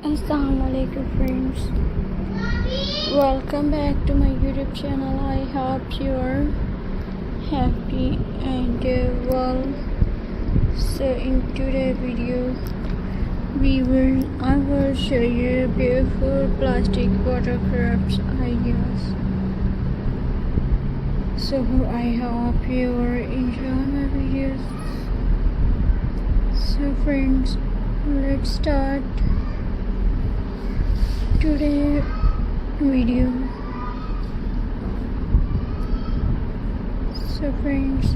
Assalamualaikum friends, welcome back to my YouTube channel. I hope you are happy and well. So in today's video I will show you beautiful plastic watercrafts ideas. So I hope you will enjoy my videos. So friends, let's start today's video. So friends,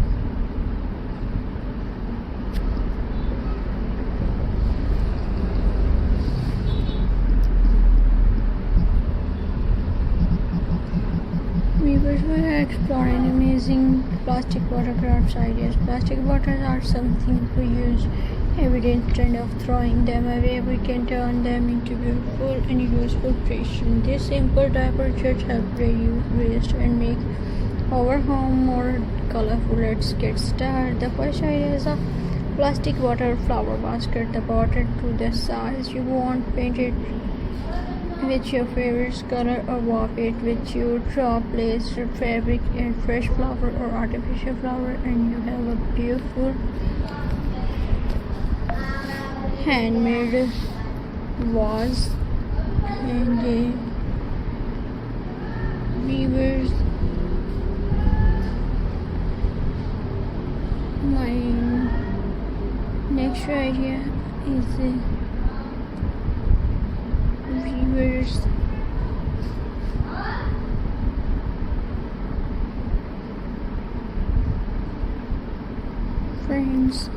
we were exploring amazing plastic watercrafts ideas. Plastic bottles are something we use every day. Instead of throwing them away, we can turn them into beautiful and useful creations. These simple diaper should help reduce waste and make our home more colorful. Let's get started. The first idea is a plastic water flower basket. The bottle to the size you want, paint it with your favorite color or wrap it with your top lace fabric and fresh flower or artificial flower, and you have a beautiful handmade vase. And weavers, my next idea is weavers friends.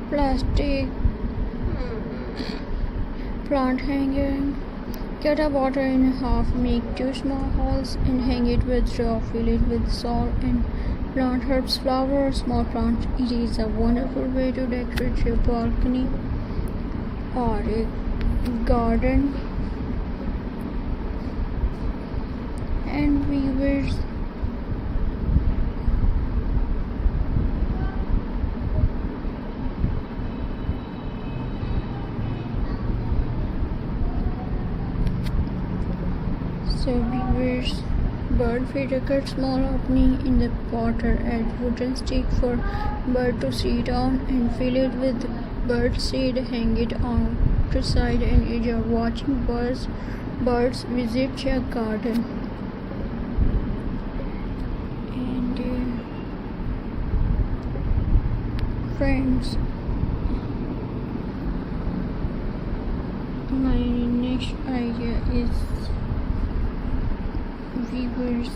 Plastic plant hanger. Cut a bottle in half, make 2 small holes and hang it with straw. Fill it with salt and plant herbs, flower, or small plants. It is a wonderful way to decorate your balcony or a garden. And weavers, bird feeder. Cut small opening in the water, add wooden stick for bird to sit on and fill it with bird seed. Hang it on to side and edge. You're watching birds visit your garden. And friends, my next idea is weavers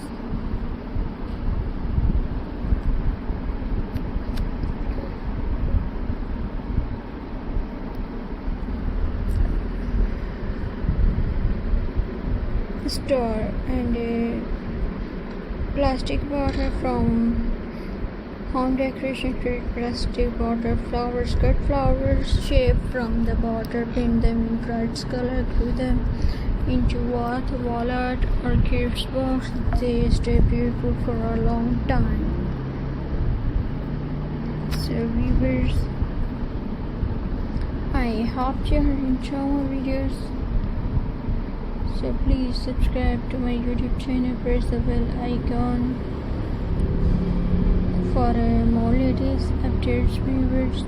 store and a plastic bottle from home decoration. Create plastic bottle flowers. Cut flowers shape from the bottle, paint them in bright color, glue them into wallet or gift box. They stay beautiful for a long time. So viewers, I hope you enjoy my videos. So please subscribe to my YouTube channel, press the bell icon for more latest updates, viewers.